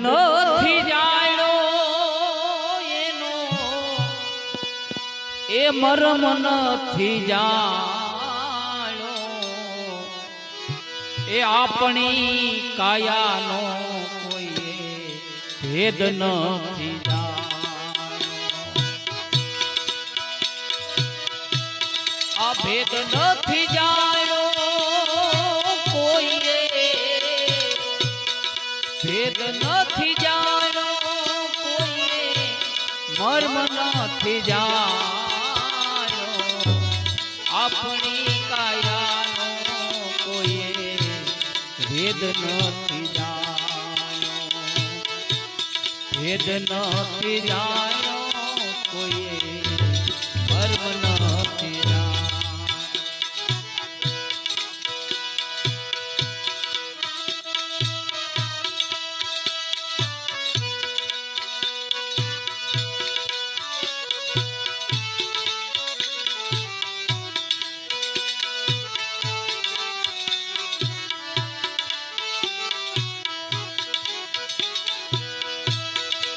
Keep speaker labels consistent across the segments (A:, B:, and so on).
A: નથી જાણ્યો એનો એ મરમ નથી જાણ્યો એ આપણી કાયાનો કોઈએ ભેદ નથી જાણ્યો આ ભેદ નથી જાણ્યો કોઈએ ભેદ નથી જાણ્યો કોઈએ મર્મ નથી જાણ્યો આપણી કાયાનો કોઈએ ભેદ નથી જાણ્યો ભેદ નથી જાણ્યો કોઈએ મર્મ નથી જાણ્યો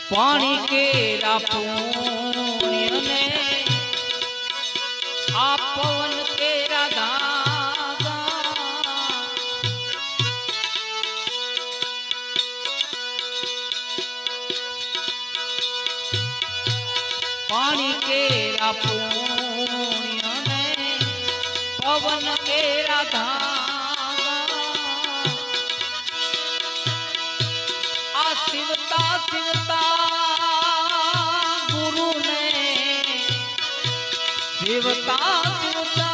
A: पानी केरा पुण्य ने आप पवन केरा धागा पानी केरा पुण्य ने पवन केरा धागा आ शिवता शिवता शिवता शिवता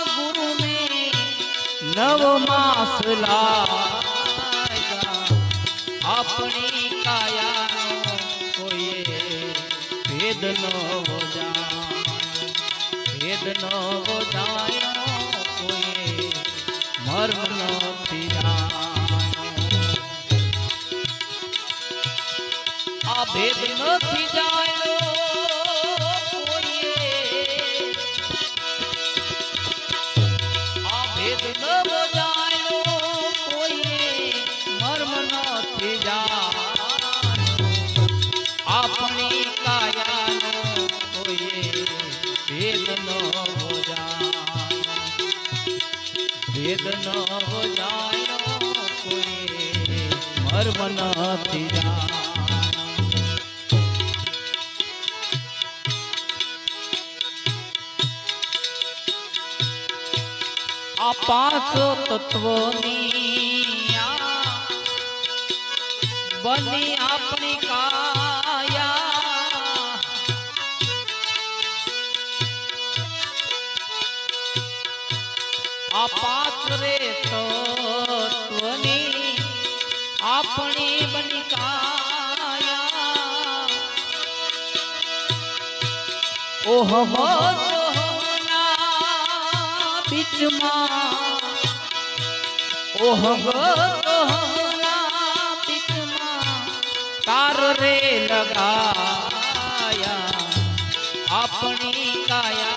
A: गुरु ने नव मास लाया अपनी काया कोई भेद न हो जाए भेद न हो जाए कोई मर्म नहीं आ भेद नहीं जाए अपनी काया कोई भेद न हो जाए भेद न हो जाए कोई मर्म नहीं जाए आ पांचो तत्वोनी बनी अपनी काया आ पांच रे तत्वनी अपनी बनी काया ओह सोहना बीच मां ओह सोहना बीच मां तार रे लगाया अपनी काया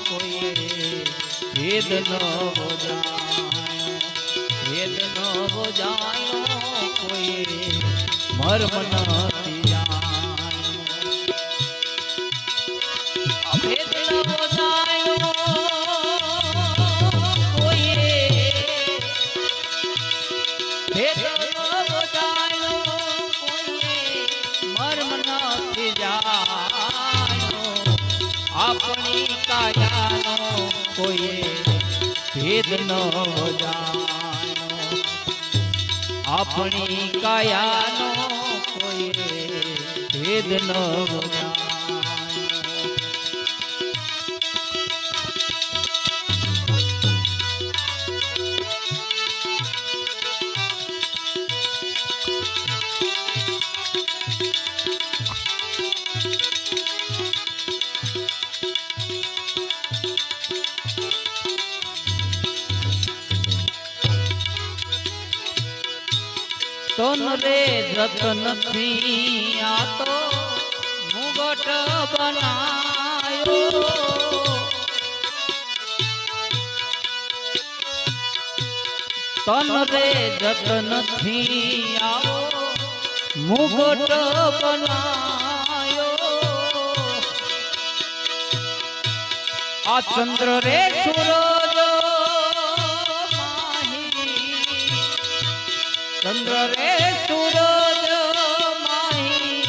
A: कोई भेद न हो जाए भेद न हो जाए कोई मर्म नहीं जाए भेद न हो जाए कोई भेद न हो जाए मर्म नहीं जाए अपनी काया कोई भेद न हो जाए अपनी काया कोई भेद न हो जाए तन रे जतन थी आ तो मुगट बनायो तन रे जतन थी आओ મુગટ બનાયો આ ચંદ્ર રે સૂરજ માહી ચંદ્ર રે સૂરજ માહી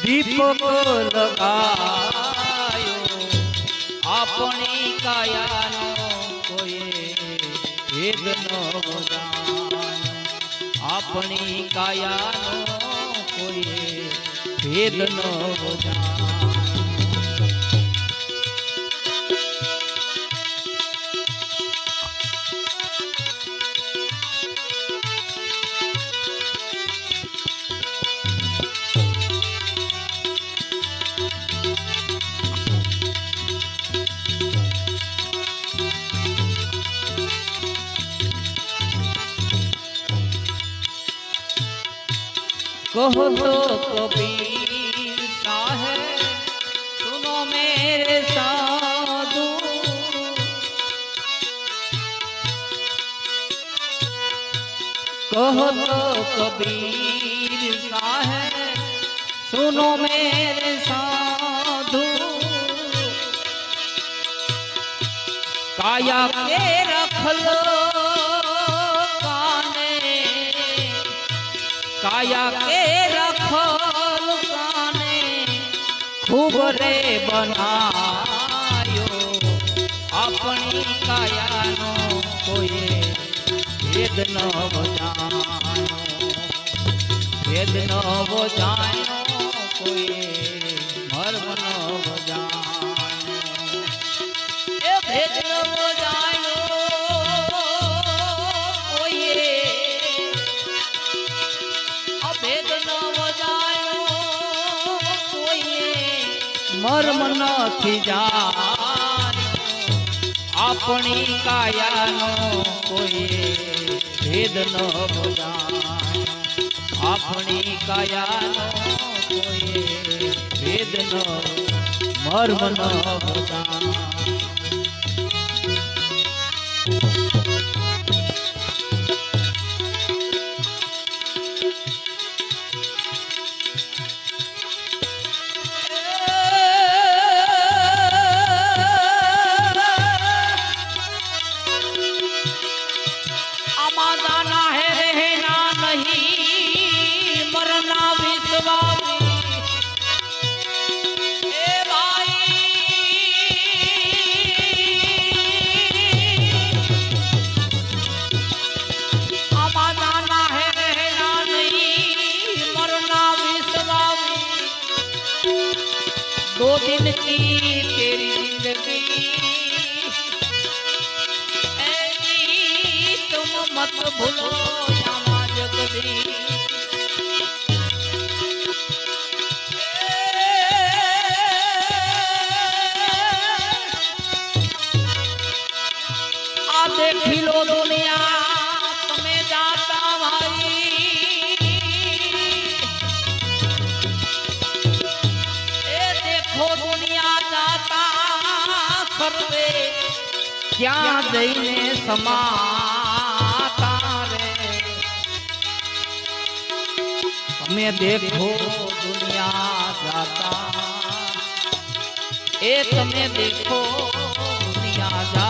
A: દીપક લગાયો આપણી કાયાનો કોઈ ભેદ ન જાણ્યો આપણી કાયાનો કોઈ ભેદ ન જાણ્યો कहो तो कबीर साहेब सुनो मेरे साधु कहो तो कबीर साहेब सुनो मेरे साधु काया के रख लो काया के रखल काने खूब रे बनायो अपनी काया नो कोई भेद न जानो भेद न जानो कोई मर्म न जानो ए भेद न जानो मर्म નથી જાણ્યો આપણી કાયાનો કોઈ ભેદ ન જાણ્યો આપણી કાયાનો કોઈ ભેદ ન મર્મ ન જાણ્યો दो दिन की तेरी जिंदगी ऐसी तुम मत भूलो यामा जगदी आ देखी लो दुनिया तुम्हें जाता भाई दुनिया जाता सर्वे क्या जईने समाता रे हमें देखो दुनिया जाता ए तमे देखो दुनिया जाता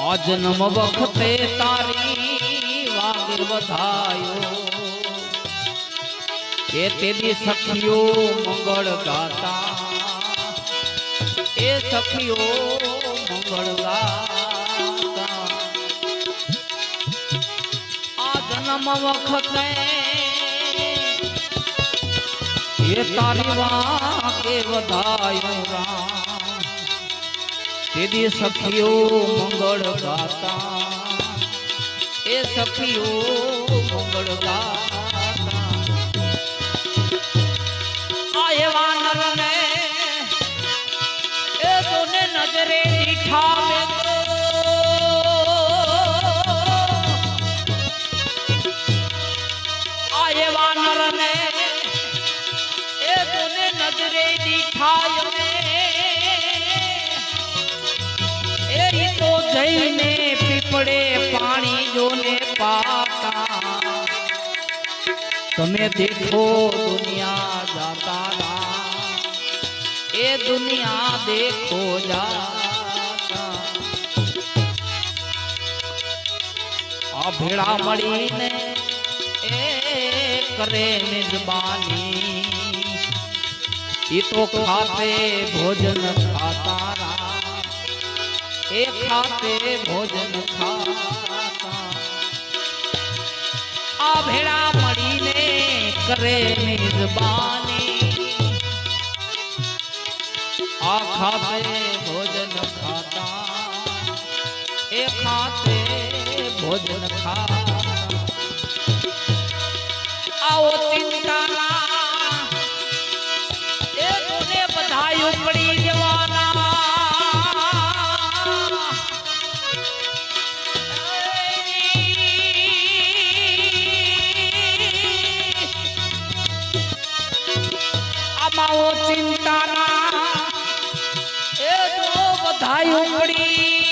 A: आ जन्म वखते तारी वाग बधायो ए तेरी सखियो मंगल गाता ए सखियो मंगल गाता आ जन्म वखते ये तारी वागे बधायो राम तेरी सखियो मंगल गाता ए सखियो मंगल गाता आए वानर ने ए तूने नजरे दिखा में જઈને પીપળે પાણી જોને પાતા તમે દેખો દુનિયા જાતા એ દુનિયા દેખો જાતા આ ભેળા મળીને એ કરે નિજબાની ઈ તો ખાતે ભોજન ખાતા એ ખાતે ભોજન ખાતા આ ભેળા મળીને કરે નિજબાની આ ખાતે ભોજન ખાતા એ ખાતે ભોજન ખાતા આવો ચિંતાના એ તને બધાય ઉપડી જવાના આમાં ઓ ચિંતાના એ તો બધાય ઉપડી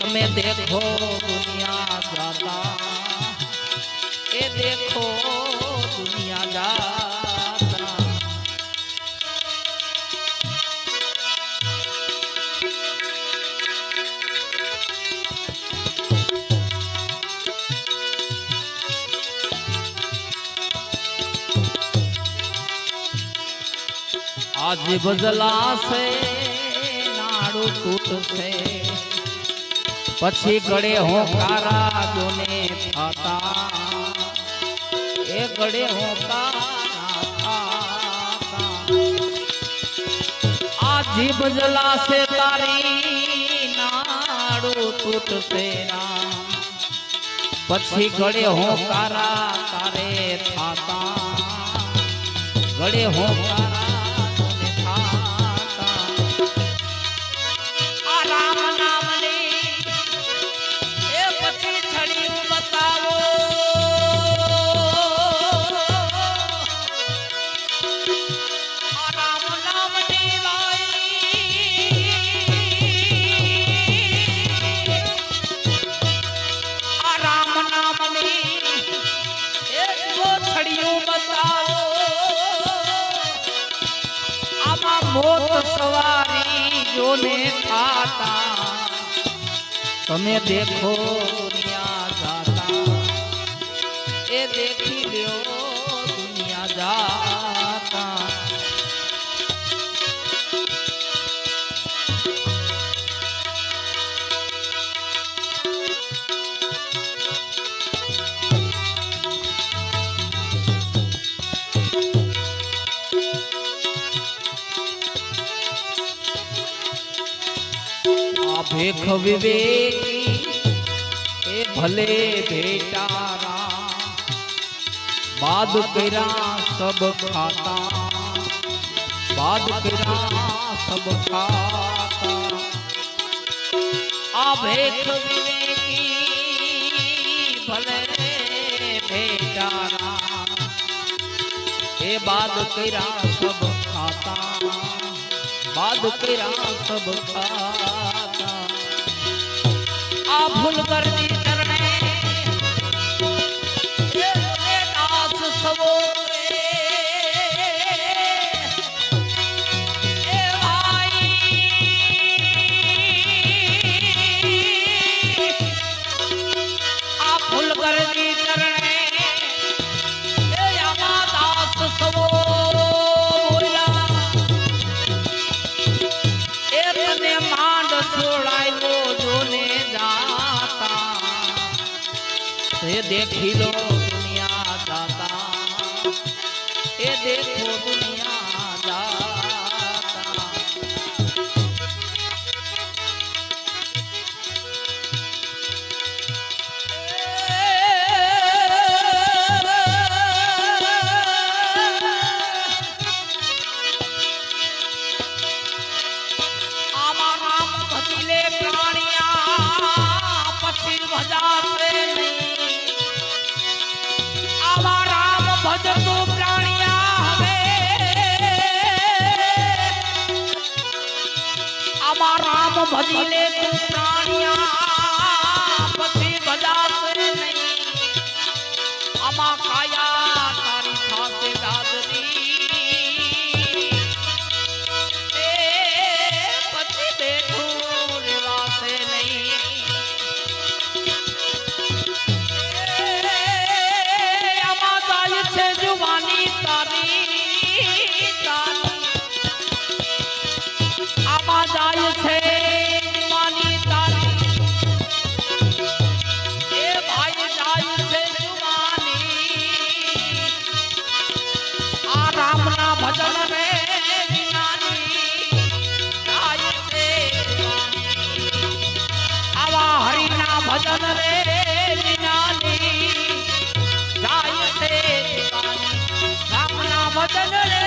A: તમે देखो दुनिया जाता ए देखो दुनिया जाता आज बदला से नाड़ू टूट से પછી ગળે હોકારા જોને થાતા એ ગળે હોકારા થાતા આ જીભ જલાશે તારી નાડું તૂટશે ના પછી ગળે હોકારા તારે થાતા ગળે હોકારા જોને થાતા આ રામ નામ મોત સવારી જોને ખાતા તમે દેખો દુનિયા જાતા એ દેખી લ્યો દુનિયા જાતા ભેખ વિવેકી એ ભલે ભેટારા બાદ કર્યા સબ ખાતા બાદ કર્યા સબ ખાતા આ ભેખ વિવેકી ભલે ભેટારા એ બાદ કર્યા સબ ખાતા બાદ કર્યા સબ ખાતા આ ભૂલ કરતી ચરણે એ દાસ સવો એ ભાઈ આ ભૂલ કરતી ચરણે એ આમાં દાસ સવો એ તને માંડ છોડાયો જોને ये देखी लो दुनिया जाता ये देखो दुनिया जाता आमा राम भजले प्राणिया पक्षी भजा से नहीं તું પ્રાણિયા પછી બજાશે નહીં આમાં કાયા તારી થાશે ગાજરી એ પછી બેઠું રેવાશે નહીં આમાં જાય છે જુવાની તારી આમાં જાય છે જુવાની તારી એ ભાઈ જાય છે જુવાની આ રામના ભજન રે વિનાની જાય છે જુવાની આવા હરિના ભજન રે વિનાની જાય છે જુવાની રામના ભજન રે